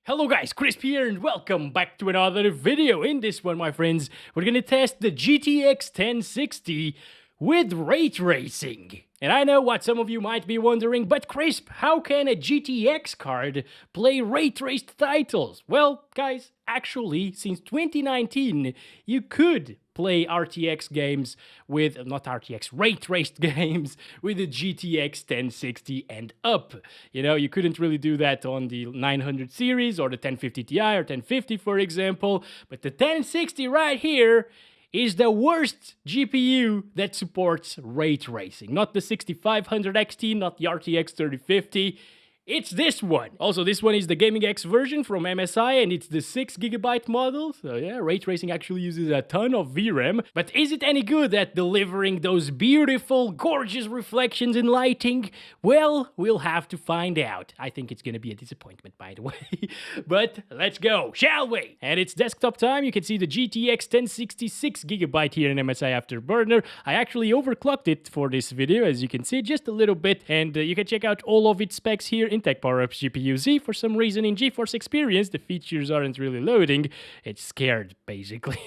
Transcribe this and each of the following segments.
Hello guys, Crisp here and welcome back to another video. In this one, my friends, we're gonna test the GTX 1060 with ray tracing. And I know what some of you might be wondering, but Crisp, how can a GTX card play ray-traced titles? Well, guys, actually, since 2019, you could play RTX games with, not RTX, ray-traced games with the GTX 1060 and up. You know, you couldn't really do that on the 900 series or the 1050 Ti or 1050, for example, but the 1060 right here is the worst GPU that supports ray tracing. Not the 6500 XT, not the RTX 3050. It's this one. Also, this one is the Gaming X version from MSI, and it's the 6GB model. So yeah, ray tracing actually uses a ton of VRAM. But is it any good at delivering those beautiful, gorgeous reflections and lighting? Well, we'll have to find out. I think it's gonna be a disappointment, by the way. But let's go, shall we? And it's desktop time. You can see the GTX 1066GB here in MSI Afterburner. I actually overclocked it for this video, as you can see, just a little bit. And you can check out all of its specs here in Tech Power-Ups GPU Z. For some reason in GeForce Experience, the features aren't really loading. It's scared, basically.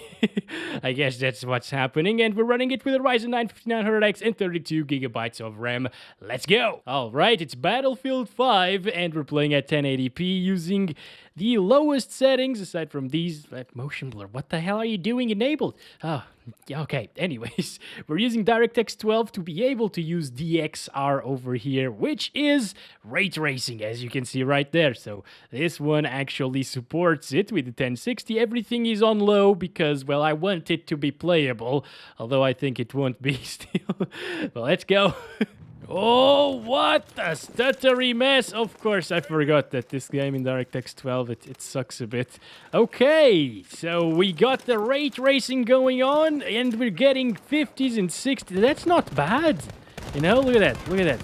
I guess that's what's happening. And we're running it with a Ryzen 9 5900X and 32GB of RAM. Let's go! Alright, it's Battlefield 5, and we're playing at 1080p using the lowest settings, aside from these. Motion blur, what the hell are you doing enabled? Oh, okay, anyways, we're using DirectX 12 to be able to use DXR over here, which is ray tracing, as you can see right there. So this one actually supports it with the 1060. Everything is on low because, well, I want it to be playable, although I think it won't be still. Well, let's go. Oh, what a stuttery mess. Of course, I forgot that this game in DirectX 12, it sucks a bit. Okay, so we got the ray tracing going on, and we're getting 50s and 60s. That's not bad. You know, look at that, look at that.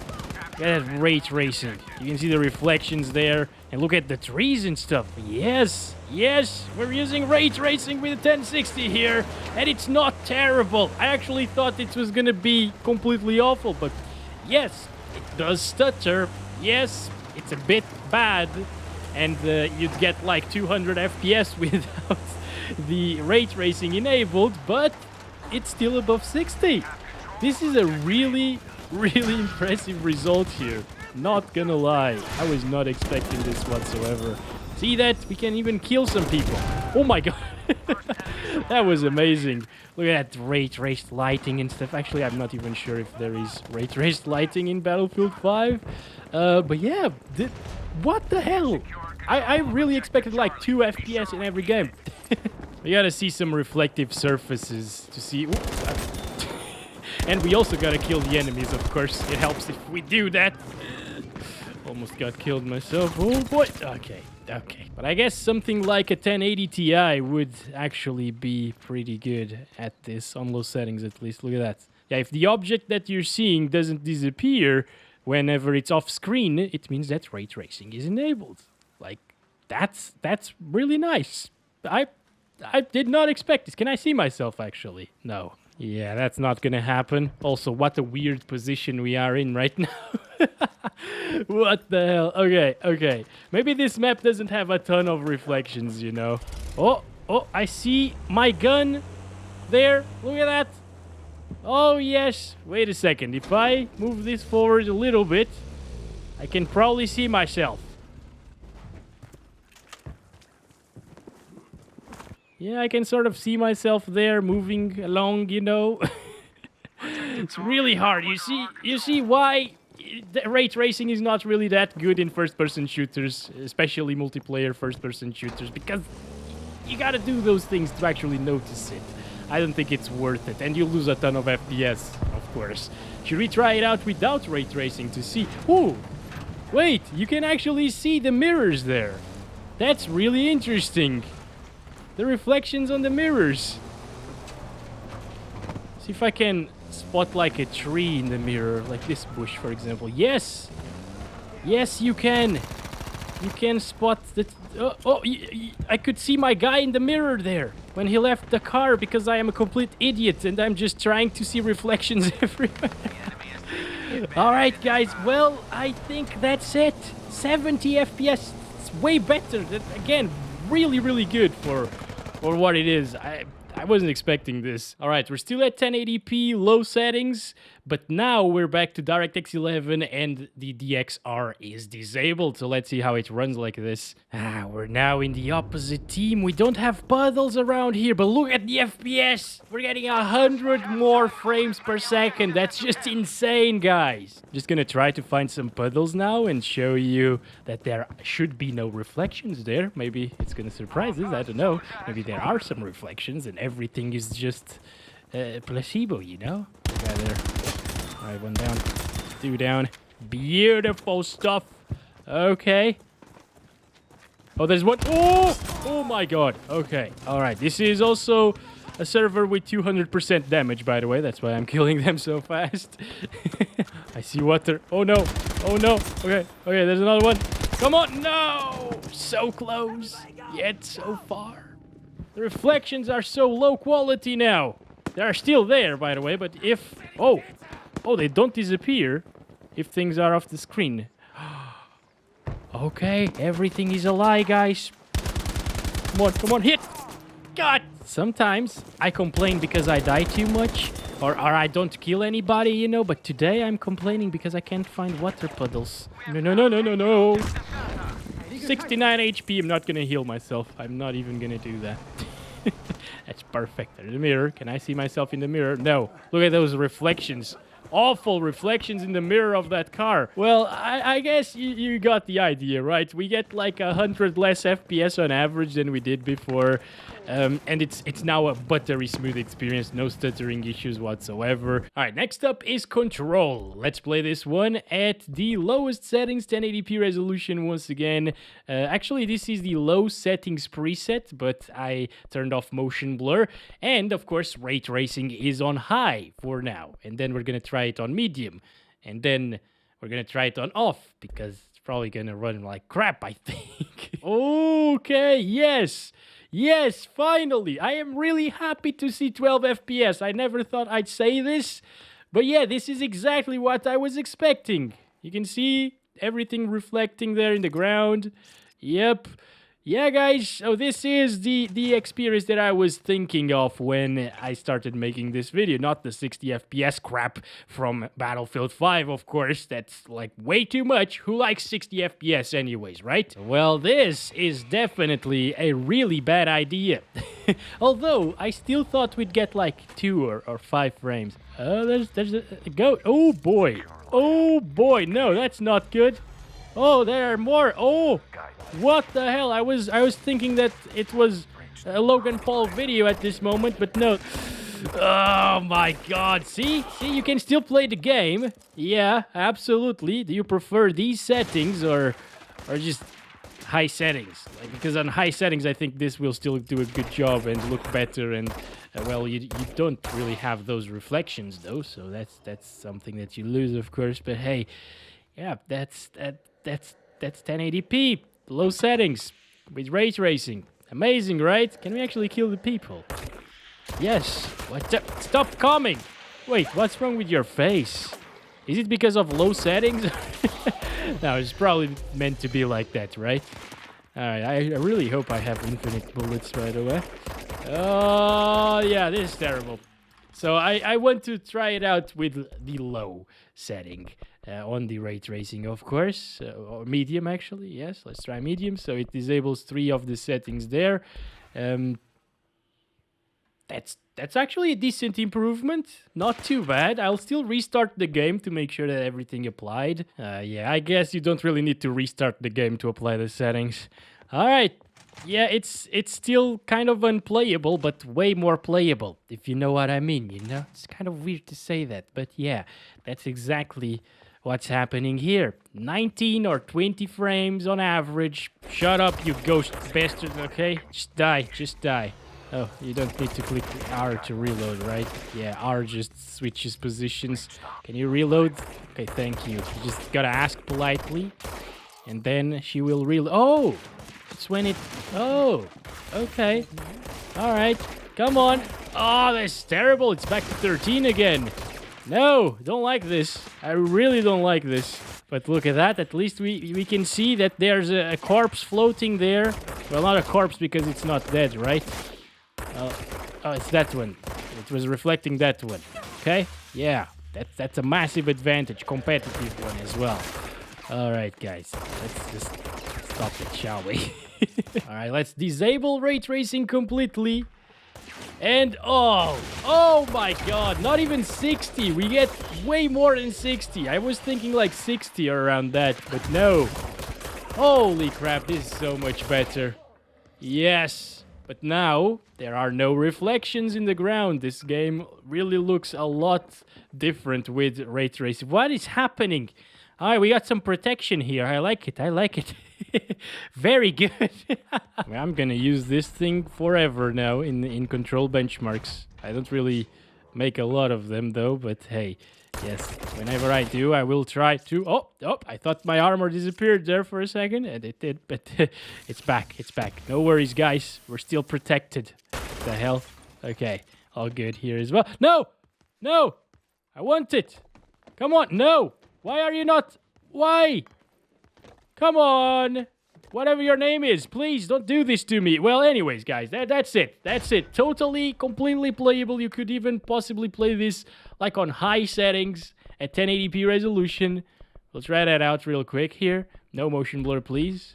Look at that ray tracing. You can see the reflections there, and look at the trees and stuff. Yes, yes, we're using ray tracing with the 1060 here, and it's not terrible. I actually thought it was gonna be completely awful, but yes, it does stutter. Yes, it's a bit bad. And you'd get like 200 FPS without the ray tracing enabled, but it's still above 60. This is a really, really impressive result here. Not gonna lie. I was not expecting this whatsoever. See that? We can even kill some people. Oh my god. That was amazing. Look at that ray-traced lighting and stuff. Actually, I'm not even sure if there is ray-traced lighting in Battlefield 5. But yeah, what the hell? I really expected like 2 FPS in every game. We gotta see some reflective surfaces to see... Oops. And we also gotta kill the enemies, of course. It helps if we do that. Almost got killed myself. Oh boy. Okay. Okay, but I guess something like a 1080 Ti would actually be pretty good at this, on low settings at least. Look at that. Yeah, if the object that you're seeing doesn't disappear whenever it's off screen, it means that ray tracing is enabled. Like, that's really nice. I did not expect this. Can I see myself, actually? No. Yeah, that's not gonna happen. Also, what a weird position we are in right now. What the hell? Okay, okay. Maybe this map doesn't have a ton of reflections, you know. Oh, I see my gun there. Look at that. Oh, yes. Wait a second. If I move this forward a little bit, I can probably see myself. Yeah, I can sort of see myself there moving along, you know. It's really hard. You see why the ray tracing is not really that good in first-person shooters, especially multiplayer first-person shooters, because you gotta do those things to actually notice it. I don't think it's worth it, and you lose a ton of FPS, of course. Should we try it out without ray tracing to see? Ooh, wait, you can actually see the mirrors there. That's really interesting. The reflections on the mirrors. See if I can spot like a tree in the mirror, like this bush, for example. Yes! Yes, you can! You can spot the... I could see my guy in the mirror there when he left the car, because I am a complete idiot and I'm just trying to see reflections everywhere. Alright, guys, well, I think that's it. 70 FPS That's way better. That, again, really, really good for what it is. I wasn't expecting this. All right, we're still at 1080p low settings, but now we're back to DirectX 11 and the DXR is disabled. So let's see how it runs like this. We're now in the opposite team. We don't have puddles around here, but look at the FPS. We're getting 100 more frames per second. That's just insane, guys. Just gonna try to find some puddles now and show you that there should be no reflections there. Maybe it's gonna surprise us, I don't know. Maybe there are some reflections and everything is just placebo, you know? Guy there. All right, 1 down, 2 down. Beautiful stuff. Okay. Oh, there's one. Oh my god. Okay. All right. This is also a server with 200% damage, by the way. That's why I'm killing them so fast. I see water. Oh no. Oh no. Okay. Okay, there's another one. Come on. No. So close. Yet so far. The reflections are so low quality now. They are still there, by the way, but if... Oh, they don't disappear if things are off the screen. Okay, everything is a lie, guys. Come on, hit! God! Sometimes I complain because I die too much, or I don't kill anybody, you know, but today I'm complaining because I can't find water puddles. No. 69 HP, I'm not gonna heal myself. I'm not even gonna do that. That's perfect. There's a mirror. Can I see myself in the mirror? No. Look at those reflections. Awful reflections in the mirror of that car. Well, I guess you got the idea, right? We get like 100 less FPS on average than we did before. And it's now a buttery smooth experience. No stuttering issues whatsoever. All right, next up is Control. Let's play this one at the lowest settings, 1080p resolution once again. Actually, this is the low settings preset, but I turned off motion blur. And of course, ray tracing is on high for now. And then we're going to try it on medium. And then we're going to try it on off because it's probably going to run like crap, I think. Okay, yes. Yes, finally! I am really happy to see 12 FPS. I never thought I'd say this, but yeah, this is exactly what I was expecting. You can see everything reflecting there in the ground. Yep. Yeah, guys, so this is the experience that I was thinking of when I started making this video. Not the 60 FPS crap from Battlefield 5, of course. That's, like, way too much. Who likes 60 FPS anyways, right? Well, this is definitely a really bad idea. Although, I still thought we'd get, like, 2 or 5 frames. Oh, there's a goat. Oh, boy. Oh, boy. No, that's not good. Oh, there are more. Oh, what the hell? I was thinking that it was a Logan Paul video at this moment, but no. Oh my god. See, you can still play the game. Yeah, absolutely. Do you prefer these settings or just high settings? Like, because on high settings, I think this will still do a good job and look better. And well, you don't really have those reflections though, so that's something that you lose, of course. But hey, yeah, that's 1080p. Low settings with ray tracing. Amazing, right? Can we actually kill the people? Yes. What? Stop coming. Wait, what's wrong with your face? Is it because of low settings? No, it's probably meant to be like that, right? Alright, I really hope I have infinite bullets, by the way. Oh, yeah, this is terrible. So I want to try it out with the low setting. On the ray tracing, of course, or medium actually. Yes, let's try medium. So it disables 3 of the settings there. That's actually a decent improvement. Not too bad. I'll still restart the game to make sure that everything applied. Yeah, I guess you don't really need to restart the game to apply the settings. All right. Yeah, it's still kind of unplayable, but way more playable, if you know what I mean, you know? It's kind of weird to say that, but yeah, that's exactly what's happening here. 19 or 20 frames on average. Shut up, you ghost bastard, okay? Just die. Oh, you don't need to click R to reload, right? Yeah, R just switches positions. Can you reload? Okay, thank you. You just gotta ask politely, and then she will reload. Oh! It's when it... Oh! Okay. Alright. Come on. Oh, that's terrible. It's back to 13 again. No, don't like this. I really don't like this. But look at that. At least we can see that there's a corpse floating there. Well, not a corpse because it's not dead, right? Oh, it's that one. It was reflecting that one. Okay? Yeah. That's a massive advantage. Competitive one as well. Alright, guys. Let's just stop it, shall we? Alright, let's disable ray tracing completely. And oh my god, not even 60. We get way more than 60. I was thinking like 60 or around that, but no. Holy crap, this is so much better. Yes, but now there are no reflections in the ground. This game really looks a lot different with ray tracing. What is happening? Alright, we got some protection here. I like it. I like it. Very good. I'm gonna use this thing forever now in control benchmarks. I don't really make a lot of them though, but hey, yes, whenever I do, I will try to. Oh, I thought my armor disappeared there for a second, and it did, but it's back. It's back. No worries, guys. We're still protected. What the hell? Okay, all good here as well. No, I want it. Come on, no. Why are you not? Why? Come on. Whatever your name is, please don't do this to me. Well, anyways, guys, that's it. That's it. Totally, completely playable. You could even possibly play this like on high settings at 1080p resolution. We'll try that out real quick here. No motion blur, please.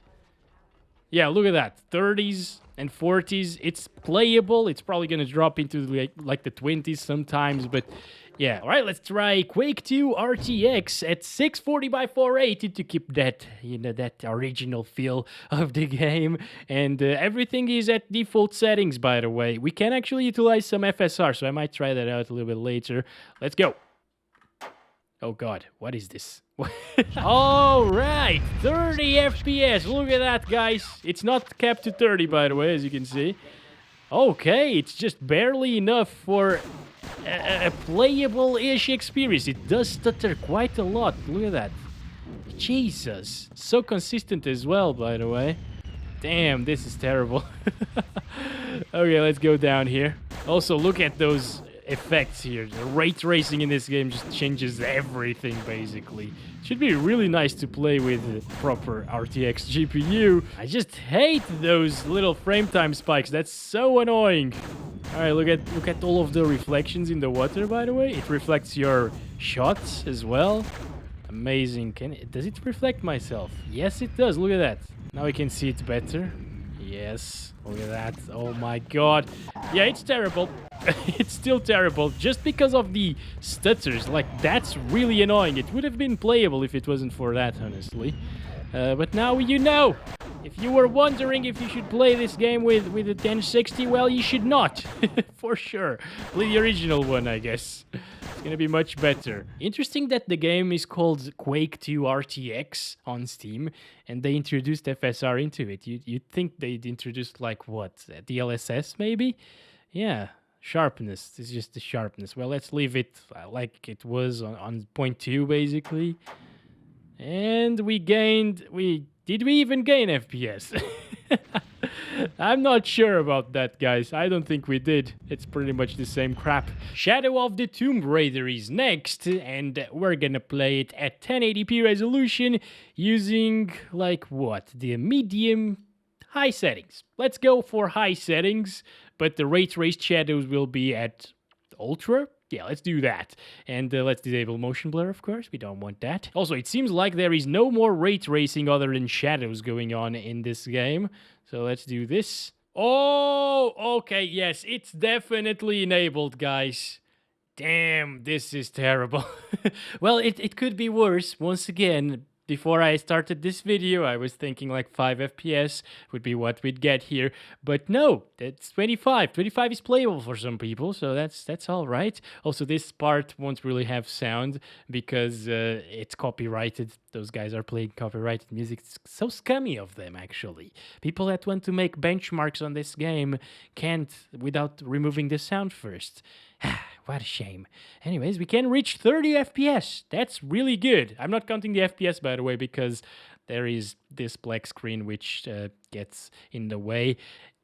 Yeah, look at that. 30s and 40s. It's playable. It's probably going to drop into like the 20s sometimes, but yeah. All right, let's try Quake II RTX at 640 by 480 to keep that, that original feel of the game. And everything is at default settings, by the way. We can actually utilize some FSR, so I might try that out a little bit later. Let's go. Oh god, what is this? All right, 30 FPS. Look at that, guys. It's not capped to 30, by the way, as you can see. Okay, it's just barely enough for a playable-ish experience. It does stutter quite a lot. Look at that. Jesus. So consistent as well, by the way. Damn, this is terrible. Okay, let's go down here. Also, look at those effects here. The ray tracing in this game just changes everything, basically. Should be really nice to play with a proper RTX GPU. I just hate those little frame time spikes. That's so annoying. Alright, look at all of the reflections in the water, by the way. It reflects your shots as well. Amazing. Does it reflect myself? Yes, it does. Look at that. Now we can see it better. Yes, look at that. Oh my god. Yeah, it's terrible. It's still terrible just because of the stutters. Like, that's really annoying. It would have been playable if it wasn't for that, honestly. But now you know. If you were wondering if you should play this game with a 1060, well, you should not. For sure. Play the original one, I guess. It's gonna be much better. Interesting that the game is called Quake II RTX on Steam, and they introduced FSR into it. You'd think they'd introduced, like, what? DLSS, maybe? Yeah. Sharpness. It's just the sharpness. Well, let's leave it like it was on 0.2, basically. And we gained... Did we even gain FPS? I'm not sure about that, guys. I don't think we did. It's pretty much the same crap. Shadow of the Tomb Raider is next, and we're gonna play it at 1080p resolution using, like, what? The medium high settings. Let's go for high settings, but the ray traced shadows will be at ultra. Yeah, let's do that. And let's disable motion blur, of course. We don't want that. Also, it seems like there is no more ray tracing other than shadows going on in this game. So let's do this. Oh, okay, yes, it's definitely enabled, guys. Damn, this is terrible. Well, it could be worse. Once again, before I started this video, I was thinking like 5 FPS would be what we'd get here. But no, that's 25. 25 is playable for some people, so that's all right. Also, this part won't really have sound because it's copyrighted. Those guys are playing copyrighted music. It's so scummy of them, actually. People that want to make benchmarks on this game can't without removing the sound first. What a shame. Anyways, we can reach 30 FPS. That's really good. I'm not counting the FPS, by the way, because there is this black screen which gets in the way.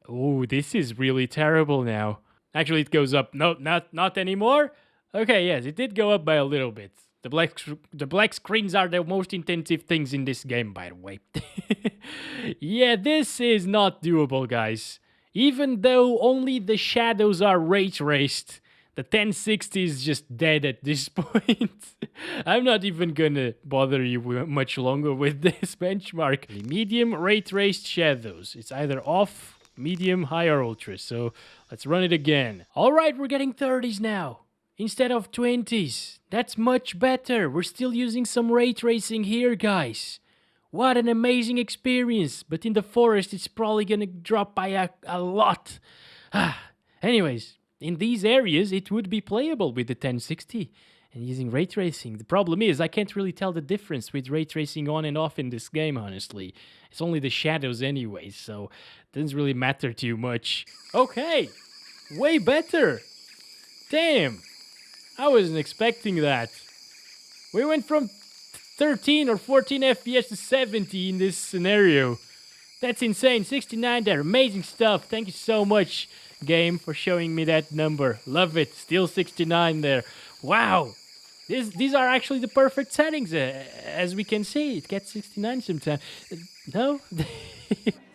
Oh, this is really terrible now. Actually, it goes up. No, not anymore. Okay, yes, it did go up by a little bit. The black screens are the most intensive things in this game, by the way. Yeah, this is not doable, guys. Even though only the shadows are ray traced, the 1060 is just dead at this point. I'm not even gonna bother you much longer with this benchmark. Medium ray traced shadows. It's either off, medium, high, or ultra. So let's run it again. Alright, we're getting 30s now instead of 20s. That's much better. We're still using some ray tracing here, guys. What an amazing experience. But in the forest, it's probably gonna drop by a lot. Anyways, in these areas, it would be playable with the 1060 and using ray tracing. The problem is I can't really tell the difference with ray tracing on and off in this game, honestly. It's only the shadows anyway, so it doesn't really matter too much. Okay, way better. Damn, I wasn't expecting that. We went from 13 or 14 FPS to 70 in this scenario. That's insane. 69 there. Amazing stuff. Thank you so much, game, for showing me that number. Love it. Still 69 there. Wow. These are actually the perfect settings. As we can see, it gets 69 sometimes. No?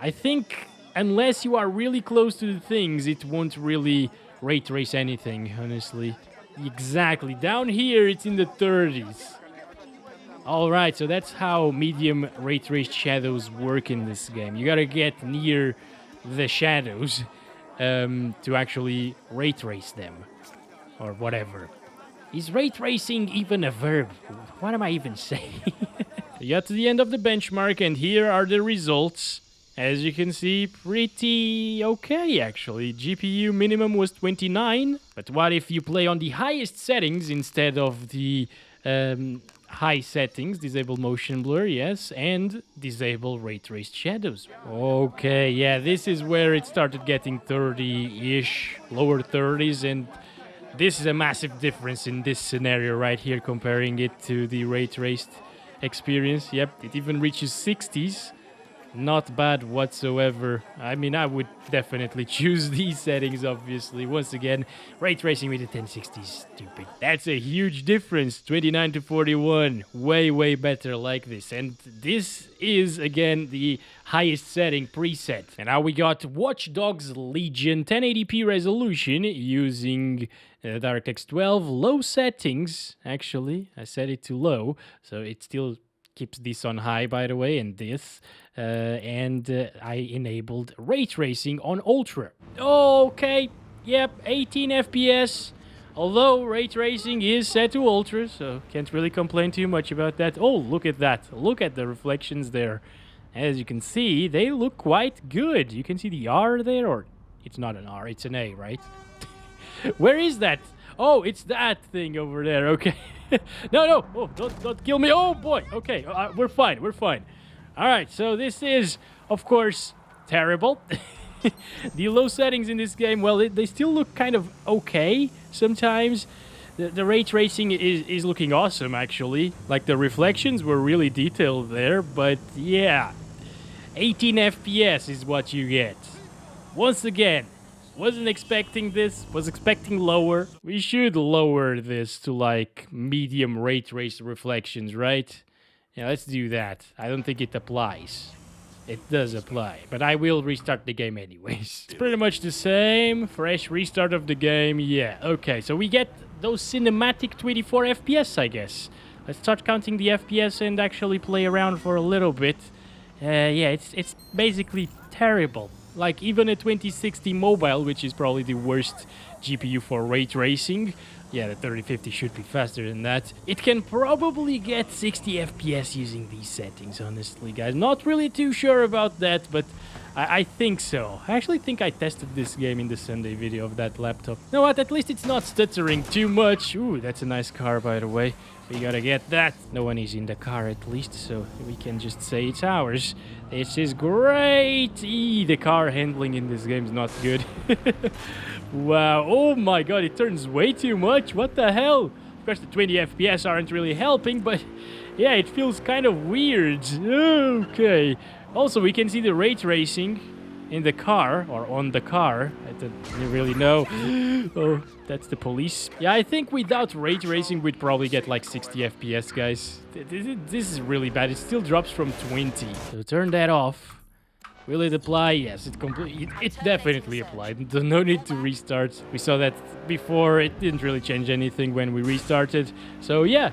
I think unless you are really close to the things, it won't really ray trace anything, honestly. Exactly. Down here, it's in the 30s. Alright, so that's how medium ray traced shadows work in this game. You gotta get near the shadows to actually ray trace them. Or whatever. Is ray tracing even a verb? What am I even saying? You got to the end of the benchmark, and here are the results. As you can see, pretty okay, actually. GPU minimum was 29. But what if you play on the highest settings instead of the high settings? Disable motion blur, yes, and disable ray traced shadows. Okay, yeah, this is where it started getting 30-ish, lower 30s, and this is a massive difference in this scenario right here, comparing it to the ray traced experience. Yep, it even reaches 60s. Not bad whatsoever. I mean, I would definitely choose these settings, obviously. Once again, ray tracing with the 1060 is stupid. That's a huge difference. 29 to 41. Way, way better like this. And this is, again, the highest setting preset. And now we got Watch Dogs Legion 1080p resolution using DirectX 12. Low settings, actually. I set it to low, so it still keeps this on high, by the way, and this. I enabled ray tracing on ultra. Okay, yep, 18 FPS. Although ray tracing is set to ultra, so can't really complain too much about that. Oh, look at that. Look at the reflections there. As you can see, they look quite good. You can see the R there, or it's not an R, it's an A, right? Where is that? Oh, it's that thing over there. Okay. No. Oh, don't kill me. Oh, boy. Okay, we're fine. We're fine. All right, so this is, of course, terrible. The low settings in this game, well, they still look kind of okay sometimes. The ray tracing is looking awesome, actually. Like, the reflections were really detailed there, but yeah. 18 FPS is what you get. Once again, wasn't expecting this, was expecting lower. We should lower this to, like, medium ray trace reflections, right? Yeah, let's do that. I don't think it applies. It does apply, but I will restart the game anyways. It's pretty much the same. Fresh restart of the game. Yeah, okay. So we get those cinematic 24 FPS, I guess. Let's start counting the FPS and actually play around for a little bit. Yeah, it's basically terrible. Like, even a 2060 mobile, which is probably the worst GPU for ray tracing. Yeah, the 3050 should be faster than that. It can probably get 60 FPS using these settings, honestly, guys. Not really too sure about that, but I think so. I actually think I tested this game in the Sunday video of that laptop. You know what? At least it's not stuttering too much. Ooh, that's a nice car, by the way. We gotta get that. No one is in the car, at least, so we can just say it's ours. This is great! The car handling in this game is not good. Wow, oh my god, it turns way too much. What the hell? Of course, the 20 FPS aren't really helping, but yeah, it feels kind of weird. Okay. Also, we can see the ray tracing. in the car, or on the car. I don't really know. Oh, that's the police. Yeah, I think without ray tracing, we'd probably get like 60 FPS, guys. This is really bad. It still drops from 20. So turn that off. Will it apply? Yes, it definitely applied. No need to restart. We saw that before. It didn't really change anything when we restarted. So yeah,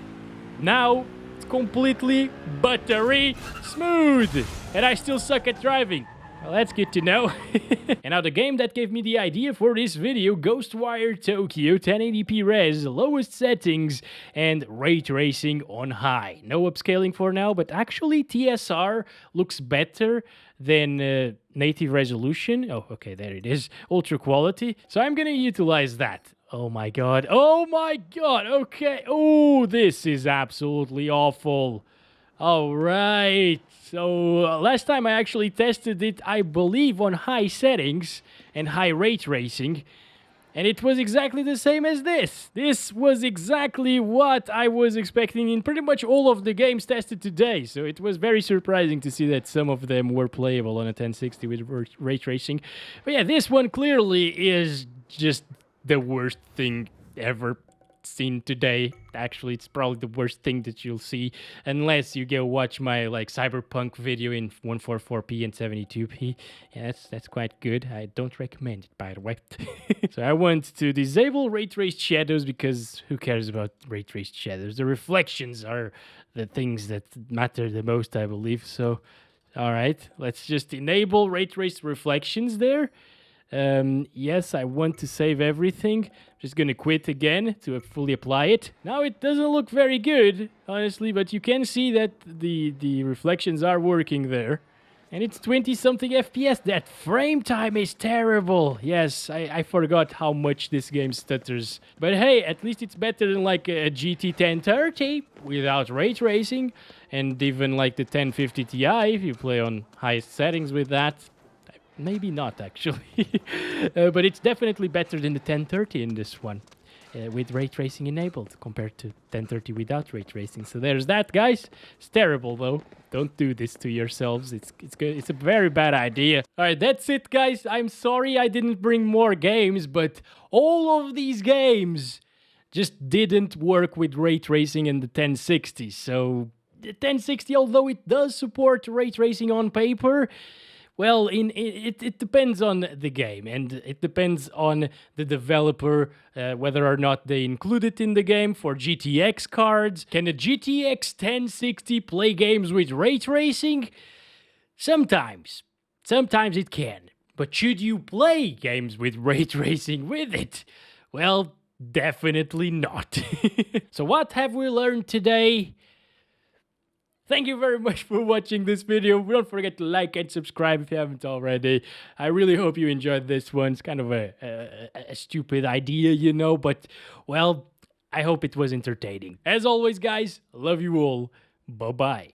now it's completely buttery smooth. And I still suck at driving. Well, that's good to know. And now the game that gave me the idea for this video, Ghostwire Tokyo, 1080p res, lowest settings, and ray tracing on high. No upscaling for now, but actually TSR looks better than native resolution. Oh, okay, there it is. Ultra quality. So I'm gonna utilize that. Oh my god. Oh my god. Okay. Oh, this is absolutely awful. All right. So last time I actually tested it, I believe, on high settings and high ray tracing, and it was exactly the same as this. This was exactly what I was expecting in pretty much all of the games tested today. So it was very surprising to see that some of them were playable on a 1060 with ray tracing. But yeah, this one clearly is just the worst thing ever seen today. Actually, it's probably the worst thing that you'll see unless you go watch my like cyberpunk video in 144p and 72p. Yeah, that's quite good. I don't recommend it, by the way. So I want to disable ray traced shadows because who cares about ray traced shadows? The reflections are the things that matter the most, I believe. So all right, let's just enable ray traced reflections there. Yes, I want to save everything. Just gonna quit again to fully apply it. Now it doesn't look very good, honestly, but you can see that the reflections are working there. And it's 20-something FPS. That frame time is terrible. Yes, I forgot how much this game stutters. But hey, at least it's better than like a GT 1030 without ray tracing. And even like the 1050 Ti if you play on highest settings with that. Maybe not, actually. But it's definitely better than the 1030 in this one. With ray tracing enabled compared to 1030 without ray tracing. So there's that, guys. It's terrible, though. Don't do this to yourselves. It's good. It's a very bad idea. All right, that's it, guys. I'm sorry I didn't bring more games, but all of these games just didn't work with ray tracing in the 1060. So the 1060, although it does support ray tracing on paper, well, it depends on the game, and it depends on the developer, whether or not they include it in the game. For GTX cards, can a GTX 1060 play games with ray tracing? Sometimes. Sometimes it can. But should you play games with ray tracing with it? Well, definitely not. So what have we learned today? Thank you very much for watching this video. Don't forget to like and subscribe if you haven't already. I really hope you enjoyed this one. It's kind of a stupid idea, you know, but, well, I hope it was entertaining. As always, guys, love you all. Bye-bye.